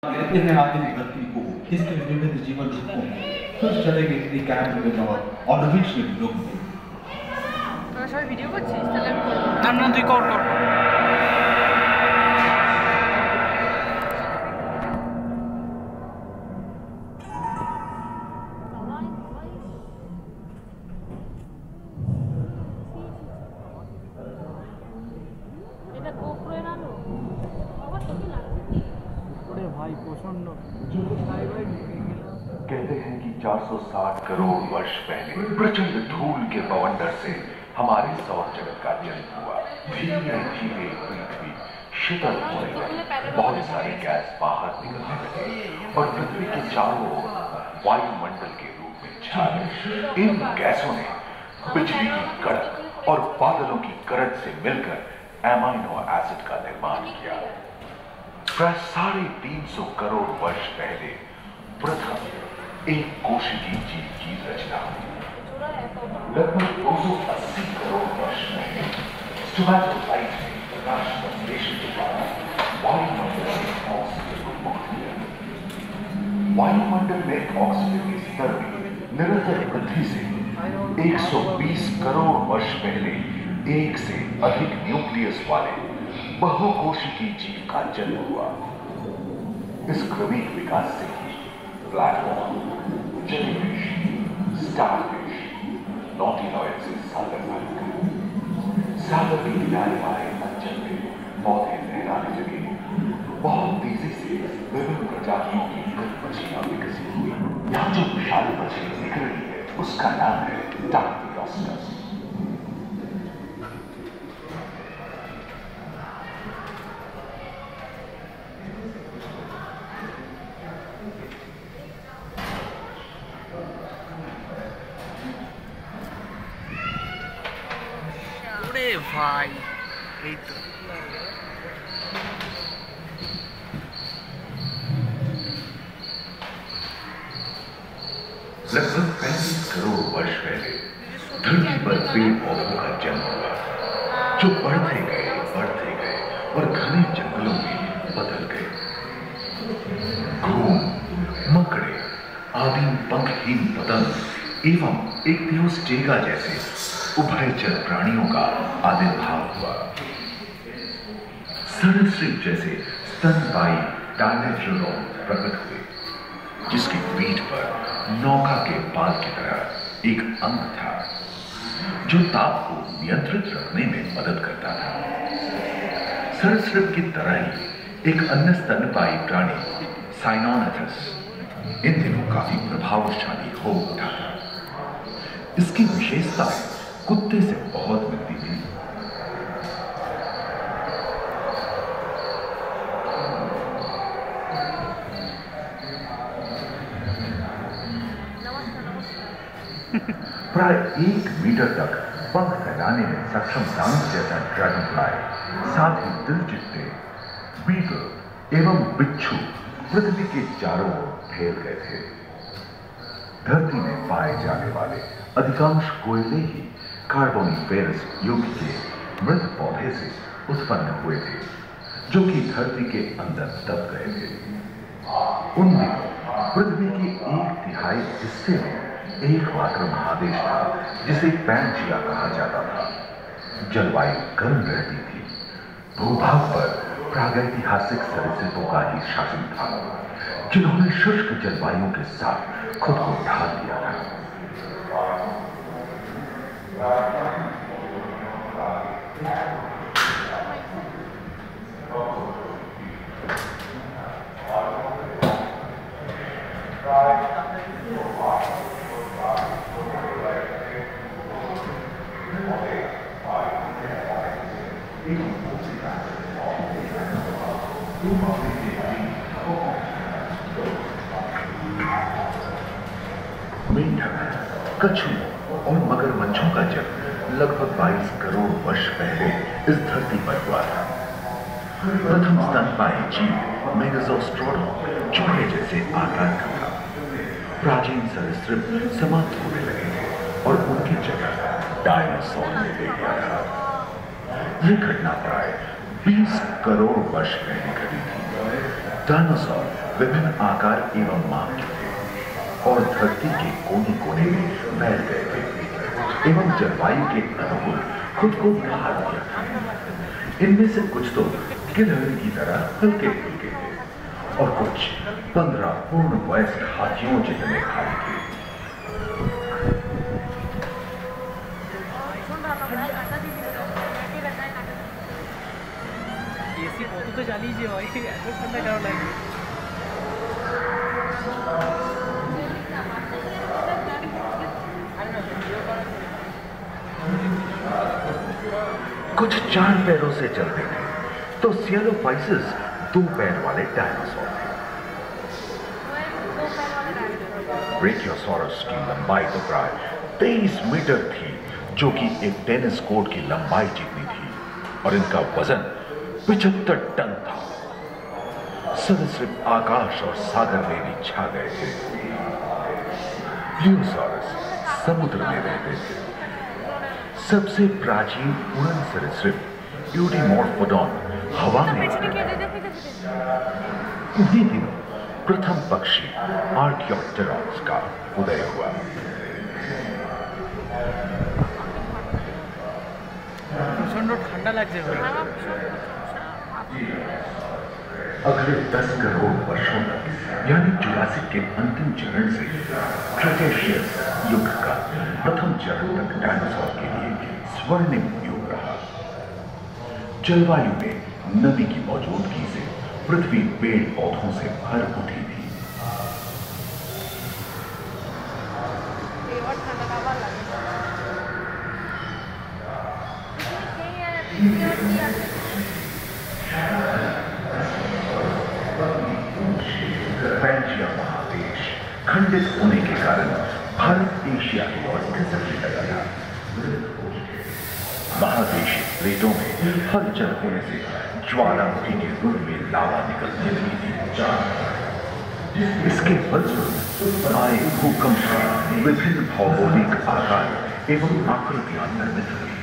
कहते हैं आदि धरती को इसके विविध जीवन रूपों में फिर चलेंगे इतनी कैंप में और ऑर्बिटरी लोग তোরা সবাই ভিডিও করছিস তাহলে আমি করব না না তুই কর কর এটা গোপ্রো এর আলো বাবা তো কি লাগছে ওরে ভাই প্রচন্ড कहते हैं कि 460 करोड़ वर्ष पहले प्रचंड धूल के बवंडर से हमारे सौर जगत का जन्म हुआ। धीरे धीरे पृथ्वी शीतल होने लगी, बहुत सारे गैस बाहर निकलने लगे और पृथ्वी के चारों ओर वायुमंडल के रूप में छा गए। इन गैसों ने बिजली की कड़क और बादलों की गरज से मिलकर एमाइनो एसिड का निर्माण किया। प्राय 350 करोड़ वर्ष पहले प्रथम एक कोशिकीय जीव की रचना हुई। लगभग 280 करोड़ वर्ष पहले स्टोमैटोलाइट ने प्रकाश संश्लेषण के द्वारा वायुमंडल में ऑक्सीजन को मुक्त किया। वायुमंडल में ऑक्सीजन के स्तर में निरंतर वृद्धि से 120 करोड़ वर्ष पहले एक से अधिक न्यूक्लियस वाले बहुकोशिकीय जीव का जन्म हुआ। इस क्रमिक विकास से प्लैटफॉर्म, जेलीफिश, स्टारफिश, नॉटिलॉइड से सागर के किनारे वाले अंचल में पौधे लहराने लगे। बहुत तेजी से विभिन्न प्रजातियों की मछलियां विकसित हुई। यहाँ जो विशाल मछली दिख रही है उसका नाम है डार्कियोस्टस। ভাই এই তো लगभग 35 करोड़ वर्ष पहले धरती पर पेड़ पौधों का जन्म हुआ, जो बढ़ते गए और घने जंगलों में बदल गए। घूम, मकड़े, आदिम पंखहीन पतंग एवं एक दियोस्टेगा जैसे उभयचर प्राणियों का आविर्भाव हुआ। सरीसृप जैसे स्तनपायी डायनासोर प्रकट हुए, जिसकी पीठ पर नौका के बाल की तरह एक अंग था जो ताप को नियंत्रित रखने में मदद करता था। सरीसृप की तरह ही एक अन्य स्तनपायी प्राणी साइनोनेथस इन दिनों काफी प्रभावशाली हो उठा था। इसकी विशेषता कुत्ते से बहुत मिलती थी। प्राय 1 मीटर तक पंख फैलाने में सक्षम डांस जैसा ड्रैगन फ्लाई, साथ ही दिलचित्ते, बीटल एवं बिच्छू पृथ्वी के चारों ओर फैल गए थे। धरती में पाए जाने वाले अधिकांश कोयले ही कार्बोनिफेरस युग के मृत पौधे से उत्पन्न हुए थे, जो कि धरती के अंदर दब गए थे। उन दिनों पृथ्वी के 1/3 हिस्से में एकमात्र महादेश था जिसे पैंजिया कहा जाता था। जलवायु गर्म रहती थी। भूभाग पर प्रागैतिहासिक सरीसृपों का ही शासन था, जिन्होंने शुष्क जलवायु के साथ खुद को ढाल दिया था। मेंढक, कछुओं और मगरमच्छों का जन्म लगभग 22 करोड़ वर्ष पहले इस धरती पर हुआ था। प्रथम स्तनपायी जीव मेगाज़ोस्ट्रोडन चूहे जैसे आकार का था। प्राचीन सरीसृप समाप्त होने लगे थे और उनकी जगह डायनासोर ने ले लिया था। यह घटना प्राय 20 करोड़ वर्ष पहले घटी थी। डायनासोर विभिन्न आकार एवं माप के थे और धरती के कोने कोने में फैल गए थे एवं जलवायु के अनुकूल खुद को ढाल दिया था। इनमें से कुछ तो गिलहरी की तरह हल्के फुल्के थे और कुछ 15 पूर्ण वयस्क हाथियों जितने भारी थे। एसी बहुत तो चली जी भाई, ऐसे ठंडा क्या लगे। कुछ 4 पैरों से चलते थे तो सियालोफाइसिस 2 पैर वाले डायनासोर थे। ब्रेकियोसॉरस की लंबाई तो प्राय 23 मीटर थी, जो कि एक टेनिस कोर्ट की लंबाई जितनी थी, और इनका वजन 75 टन था। सरीसृप आकाश और सागर में भी छा गए थे। प्लियोसॉरस समुद्र में रहते थे। सबसे प्राचीन उड़न सरीसृप यूडीमॉर्फोडॉन हवा में उन्हीं दिनों प्रथम पक्षी आर्कियोप्टेरॉन्स का उदय हुआ। प्रचंड ठंडा लग जाए। अगले 10 करोड़ वर्षों तक यानी जुरासिक के अंतिम चरण से क्रेटेशियस युग का प्रथम चरण तक डायनासोर के लिए स्वर्णिम युग रहा। जलवायु में नमी की मौजूदगी से पृथ्वी पेड़ पौधों से भर उठी थी। पैंजिया महादेश खंडित होने के कारण भारत एशिया की ओर खिसकने लगा था। महादेशी प्लेटों में हलचल होने से ज्वालामुखी के रूप में लावा निकलने लगी थी। इसके फलस्वरूप आए भूकंप से विभिन्न भौगोलिक आकार एवं आकृतियां निर्मित हुई।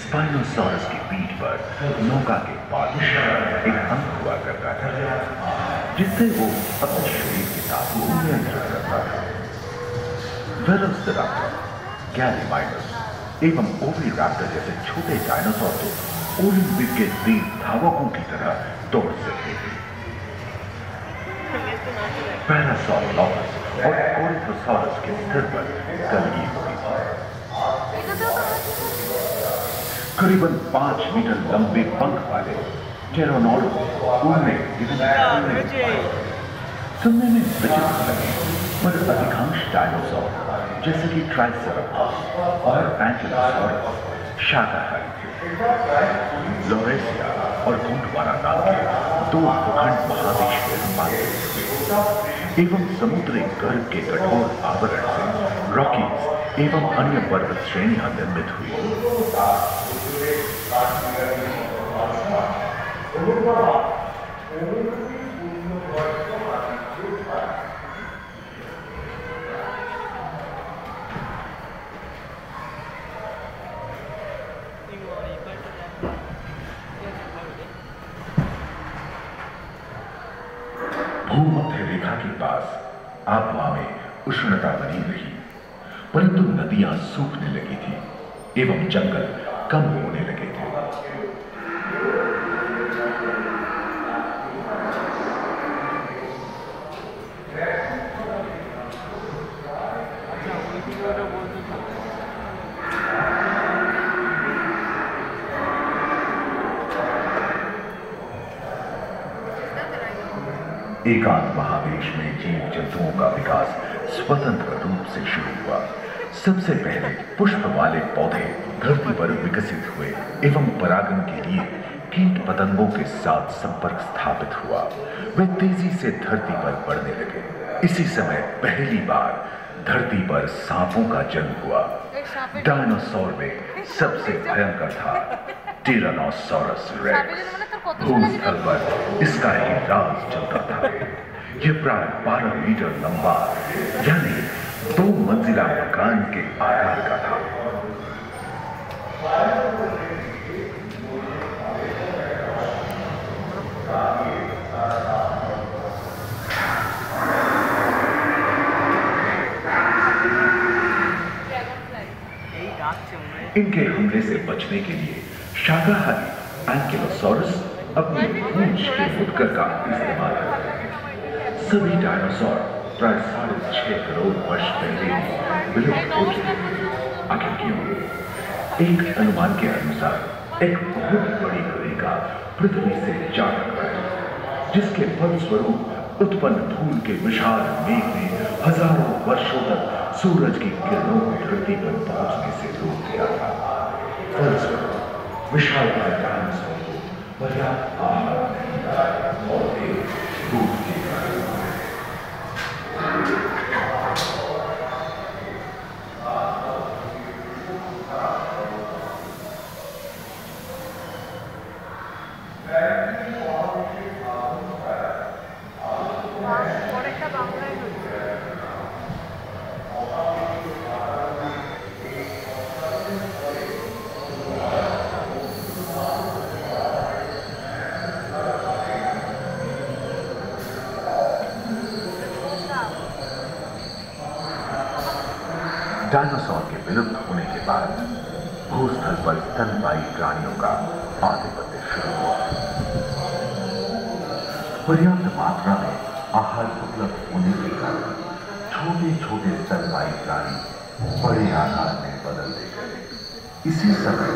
स्पाइनोसॉरस की पीठ पर नौका के पास एक अंक हुआ करता था, जिससे वो अपने शरीर के ताप को नियंत्रित करता था। वेलोसिराप्टर, गैलीमाइनस एवं ओविराप्टर जैसे छोटे डायनासोर तो ओलंपिक के वीर धावकों की तरह दौड़ सकते थे। पैरासॉरोलॉपस और कोरिथोसॉरस के सिर पर गलगी होती थी। करीबन 5 मीटर लंबे पंख वाले टेरोनोडो उड़ने सुनने में विचित्र लगे, पर अधिकांश डायनासोर जैसे कि ट्राइसेराटोप्स और एंकिलोसॉरस शाकाहारी थे। लोरेसिया और गोंडवाना नाम के 2 भूखंड महादेश में रूपांतरित हुए एवं समुद्री गर्भ के कठोर आवरण से रॉकीज एवं अन्य पर्वत श्रेणियां निर्मित हुई। भूमध्य रेखा के पास आबहवा में उष्णता बनी रही, परंतु नदियां सूखने लगी थी एवं जंगल कम होने लगे थे। एकांत महादेश में जीव जंतुओं का विकास स्वतंत्र रूप से शुरू हुआ। सबसे पहले पुष्प वाले पौधे धरती पर विकसित हुए एवं परागण के लिए कीट पतंगों के साथ संपर्क स्थापित हुआ। वे तेजी से धरती पर बढ़ने लगे। इसी समय पहली बार धरती पर सांपों का जन्म हुआ। डायनासोर में सबसे भयंकर था टिरानोसॉरस रेक्स। भूस्थल पर इसका ही राज चलता था। यह प्राय 12 मीटर लंबा यानी 2 मंजिला मकान के आकार का था। इनके हमले से बचने के लिए शाकाहारी एंकिलोसॉरस अपनी पूंछ के फुटकर का इस्तेमाल करते हैं। सभी डायनासोर प्राय 6.5 करोड़ वर्ष पहले विलुप्त हो चुके थे। आखिर क्यों? एक अनुमान के अनुसार एक बहुत बड़ी गलिका पृथ्वी से जा टकराई, जिसके फलस्वरूप उत्पन्न धूल के विशाल मेघ ने हजारों वर्षों तक सूरज की किरणों को धरती पर पहुंचने से रोक दिया था। फलस्वरूप विशाल डायनासोर को पर्याप्त आहार नहीं मिला और वे डूब गए। डायनासोर के विलुप्त होने के बाद भूस्थल पर स्तनपायी प्राणियों का आधिपत्य शुरू हुआ। पर्याप्त मात्रा में आहार उपलब्ध होने के कारण छोटे छोटे स्तनपायी प्राणी बड़े आकार में बदलते गए। इसी समय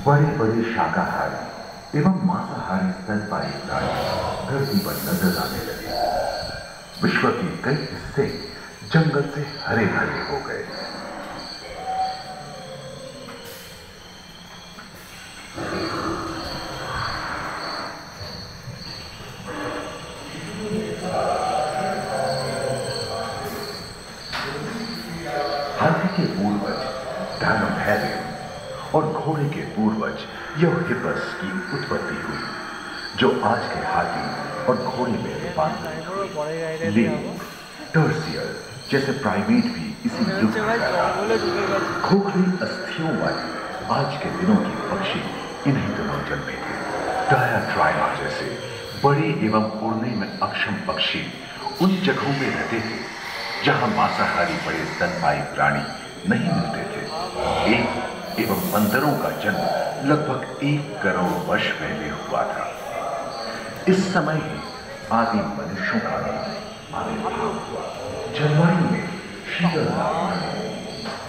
बड़े बड़े शाकाहारी एवं मांसाहारी स्तनपायी प्राणी धरती पर नजर आने लगे। विश्व के कई हिस्से जंगल से हरे भरे हो गए। हाथी के पूर्वज डायनोथेरियम और घोड़े के पूर्वज यूहिपस की उत्पत्ति हुई, जो आज के हाथी और घोड़े में रूपांतरित हुई। लेमुर, टर्सियर जैसे प्राइमेट भी इसी युग में पैदा हुए। खोखली अस्थियों वाले आज के दिनों के पक्षी इन्हीं दिनों जन्मे थे। डायाट्राइमा जैसे बड़े एवं उड़ने में अक्षम पक्षी उन जगहों में रहते थे जहां मांसाहारी बड़े स्तनपायी प्राणी नहीं मिलते थे। एक एवं बंदरों का जन्म लगभग 1 करोड़ वर्ष पहले हुआ था। इस समय ही आदि मनुष्यों का आविर्भाव हुआ। जलवायु में शीतलता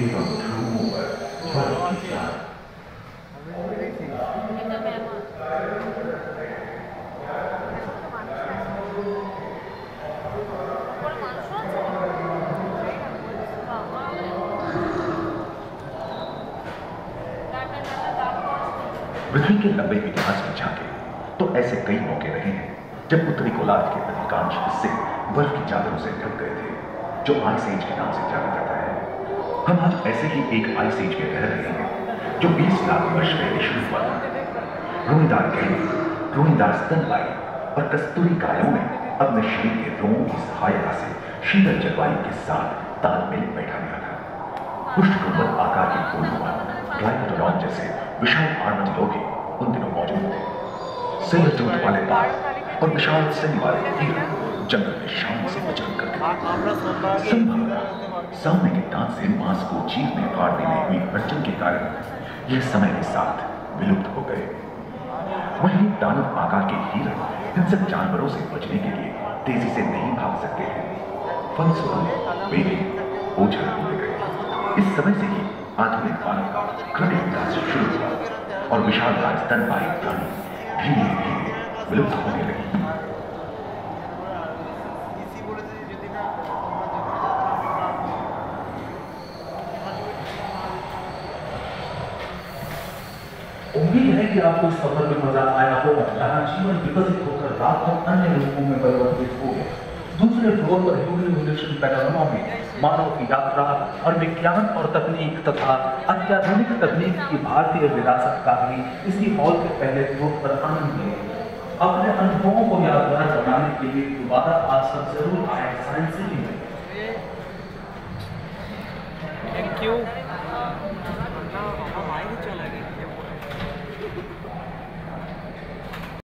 एवं ध्रुवों पर बर्फ की चादर। पृथ्वी के लंबे इतिहास में झांके तो ऐसे कई मौके रहे हैं जब उत्तरी गोलार्ध के अधिकांश हिस्से बर्फ की चादरों से ढक गए थे, जो आइस एज के नाम से जाना जाता है। हम आज ऐसे ही एक आइस एज में रह रहे हैं जो 20 लाख वर्ष पहले शुरू हुआ था। रोएदार गैंडे, रोएदार स्तनपायी और कस्तूरी गायों ने अपने शरीर के रोमों की सहायता से शीतल जलवायु के साथ तालमेल बैठा दिया था। पुष्टगुंबद आकार के फूलनुमा ग्लाइकोडोन जैसे विशाल आर्madillo उन दिनों मौजूद थे। सिर वाले बाल और विशाल सिंह वाले हिरण जंगल में शान से विचरण करते थे। संभवतः सामने के दांत से मांस को चीरने फाड़ने में हुई अड़चन के कारण यह समय के साथ विलुप्त हो गए। वहीं दानव आकार के हिरण हिंसक जानवरों से बचने के लिए तेजी से नहीं भाग सकते हैं। फलस्वरूप वे भी ओझल होते गए। इस समय से ही आधुनिक मानव का क्रमिक विकास शुरू हुआ और विशाल स्तनपायी प्राणी धीरे धीरे विलुप्त होने लगी। उम्मीद है कि आपको इस सफर में मजा आया होगा, जहां जीवन विकसित होकर रात को अन्य रूपों में परिवर्तित हो गया। दूसरे फ्लोर पर ह्यूमन इवोल्यूशन पैनोरामा में मानव की यात्रा और विज्ञान और तकनीक तथा अत्याधुनिक तकनीक की भारतीय विरासत का भी इसी हॉल के पहले फ्लोर पर आनंद लेंगे। अपने अनुभवों को यादगार बनाने के लिए दोबारा आज सब जरूर आए साइंस सिटी में। Thank you. हम आए चला गए।